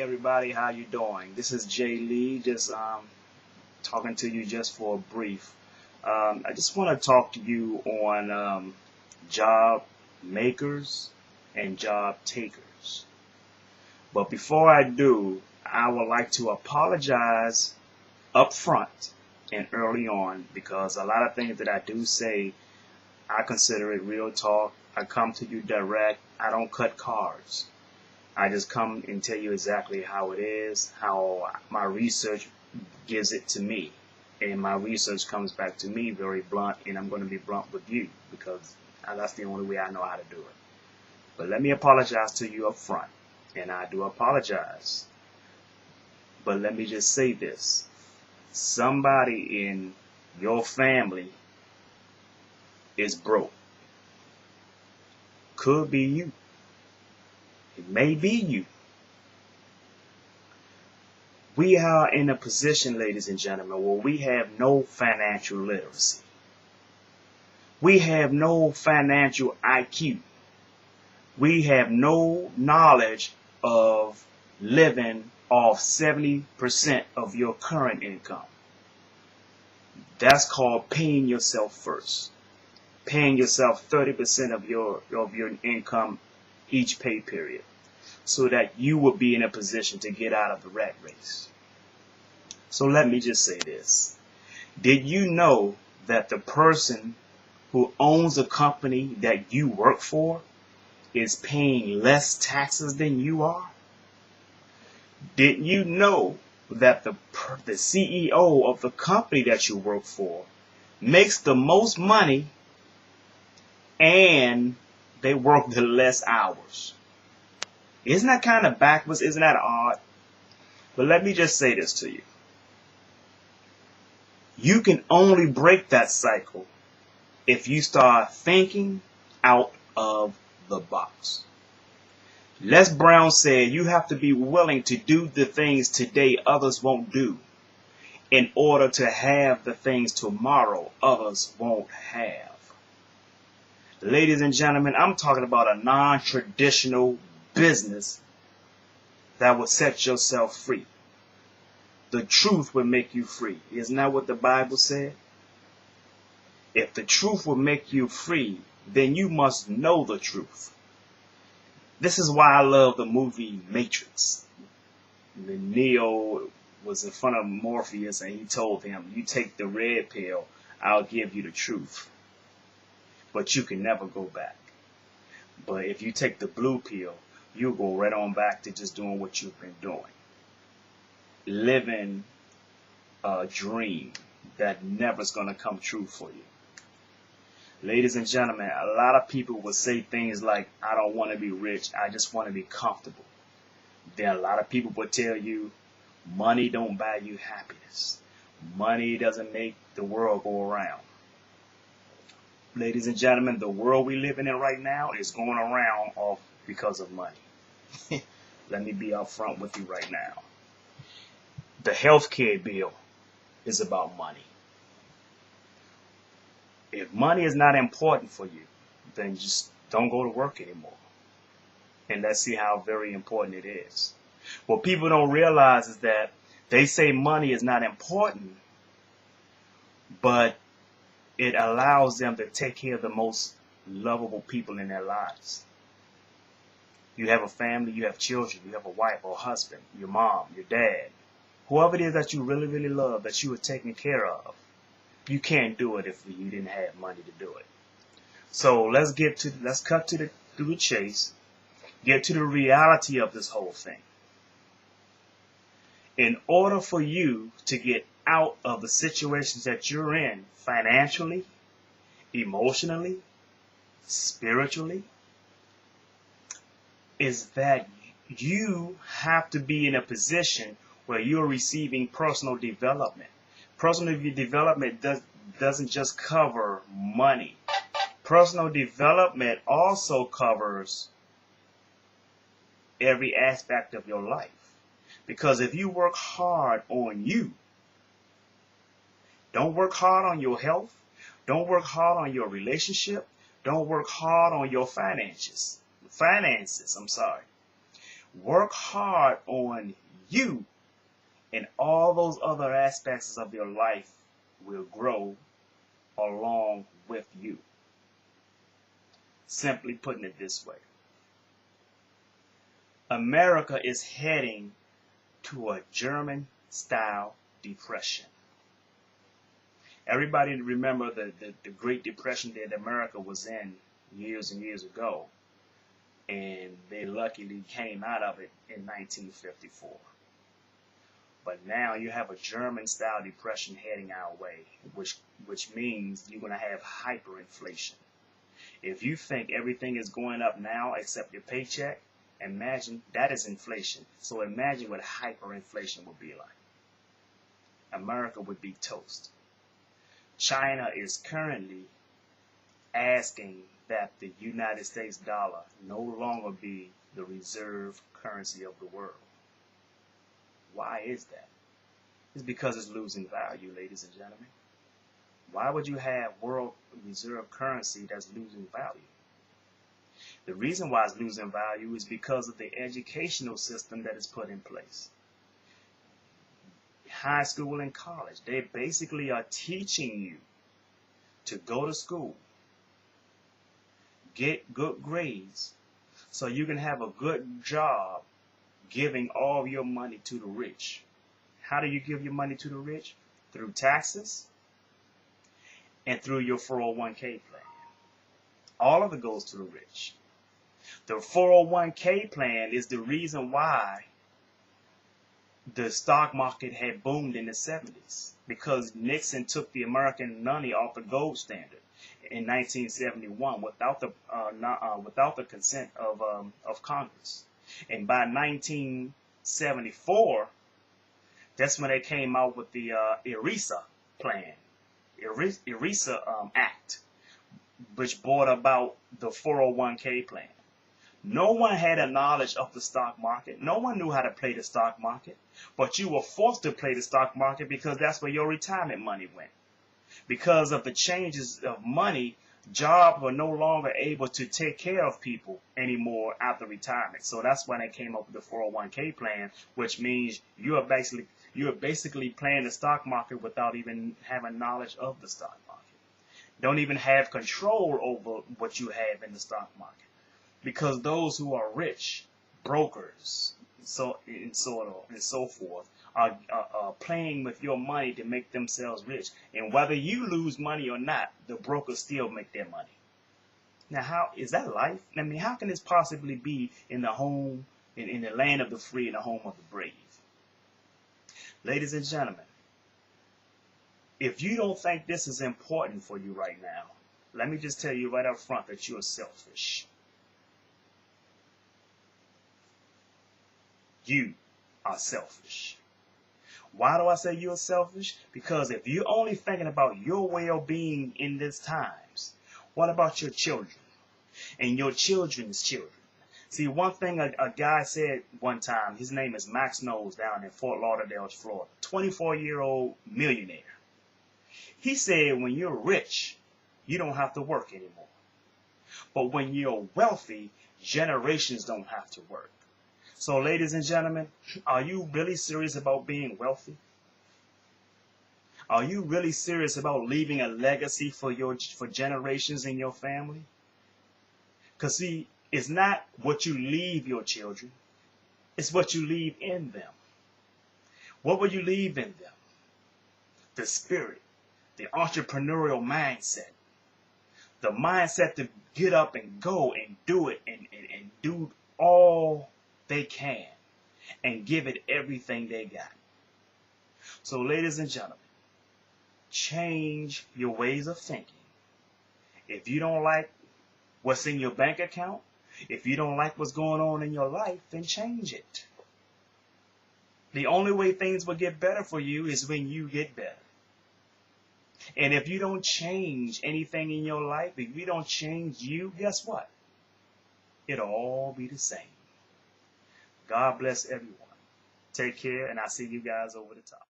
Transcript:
everybody, how you doing? This is Jay Lee, just talking to you just for a brief. I just want to talk to you on job makers and job takers. But before I do, I would like to apologize up front and early on because a lot of things that I do say, I consider it real talk. I come to you direct. I don't cut cards. I just come and tell you exactly how it is, how my research gives it to me. And my research comes back to me very blunt, and I'm going to be blunt with you because that's the only way I know how to do it. But let me apologize to you up front, and I do apologize. But let me just say this. Somebody in your family is broke. Could be you. It may be you. We are in a position, ladies and gentlemen, where we have no financial literacy. We have no financial IQ. We have no knowledge of living off 70% of your current income. That's called paying yourself first. Paying yourself 30% of your income each pay period, so that you will be in a position to get out of the rat race. So let me just say this. Did you know that the person who owns a company that you work for is paying less taxes than you are? Did you know that the CEO of the company that you work for makes the most money and they work the less hours? Isn't that kind of backwards? Isn't that odd? But let me just say this to you. You can only break that cycle if you start thinking out of the box. Les Brown said you have to be willing to do the things today others won't do in order to have the things tomorrow others won't have. Ladies and gentlemen, I'm talking about a non-traditional business that will set yourself free. The truth will make you free. Isn't that what the Bible said? If the truth will make you free, then you must know the truth. This is why I love the movie Matrix. When Neo was in front of Morpheus and he told him, you take the red pill, I'll give you the truth. But you can never go back. But if you take the blue pill, you'll go right on back to just doing what you've been doing. Living a dream that never's going to come true for you. Ladies and gentlemen, a lot of people will say things like, I don't want to be rich, I just want to be comfortable. Then a lot of people will tell you, money don't buy you happiness. Money doesn't make the world go around. Ladies and gentlemen, the world we live in right now is going around off because of money. Let me be upfront with you right now. The healthcare bill is about money. If money is not important for you, then just don't go to work anymore. And let's see how very important it is. What people don't realize is that they say money is not important, but it allows them to take care of the most lovable people in their lives. You have a family, you have children, you have a wife or husband, your mom, your dad, whoever it is that you really, really love, that you are taking care of. You can't do it if you didn't have money to do it. So let's cut to the chase, get to the reality of this whole thing. In order for you to get out of the situations that you're in financially, emotionally, spiritually, is that you have to be in a position where you're receiving personal development. Personal development doesn't just cover money. Personal development also covers every aspect of your life. Because if you work hard on you, don't work hard on your health, don't work hard on your relationship, don't work hard on your finances. Work hard on you, and all those other aspects of your life will grow along with you. Simply putting it this way, America is heading to a German-style depression. Everybody remember the Great Depression that America was in years and years ago, and they luckily came out of it in 1954. But now you have a German-style depression heading our way, which means you're going to have hyperinflation. If you think everything is going up now except your paycheck, imagine that is inflation. So imagine what hyperinflation would be like. America would be toast. China is currently asking that the United States dollar no longer be the reserve currency of the world. Why is that? It's because it's losing value, ladies and gentlemen. Why would you have world reserve currency that's losing value? The reason why it's losing value is because of the educational system that is put in place. High school and college, they basically are teaching you to go to school, get good grades, so you can have a good job giving all of your money to the rich. How do you give your money to the rich? Through taxes and through your 401k plan. All of it goes to the rich. The 401k plan is the reason why the stock market had boomed in the 70s, because Nixon took the American money off the gold standard in 1971 without the consent of Congress. And by 1974, that's when they came out with the ERISA plan, ERISA Act, which brought about the 401k plan. No one had a knowledge of the stock market. No one knew how to play the stock market. But you were forced to play the stock market because that's where your retirement money went. Because of the changes of money, jobs were no longer able to take care of people anymore after retirement. So that's when they came up with the 401k plan, which means you are basically playing the stock market without even having knowledge of the stock market. Don't even have control over what you have in the stock market. Because those who are rich, brokers, so forth, are playing with your money to make themselves rich. And whether you lose money or not, the brokers still make their money. Now, how is that life? I mean, how can this possibly be in the home, in the land of the free, in the home of the brave? Ladies and gentlemen, if you don't think this is important for you right now, let me just tell you right up front that you are selfish. You are selfish. Why do I say you're selfish? Because if you're only thinking about your well-being in these times, what about your children and your children's children? See, one thing a guy said one time, his name is Max Knowles down in Fort Lauderdale, Florida, 24-year-old millionaire. He said when you're rich, you don't have to work anymore. But when you're wealthy, generations don't have to work. So, ladies and gentlemen, are you really serious about being wealthy? Are you really serious about leaving a legacy for generations in your family? Because, see, it's not what you leave your children. It's what you leave in them. What will you leave in them? The spirit, the entrepreneurial mindset, the mindset to get up and go and do it and do all they can and give it everything they got. So, ladies and gentlemen, change your ways of thinking. If you don't like what's in your bank account, if you don't like what's going on in your life, then change it. The only way things will get better for you is when you get better. And if you don't change anything in your life, if you don't change you, guess what? It'll all be the same. God bless everyone. Take care, and I'll see you guys over the top.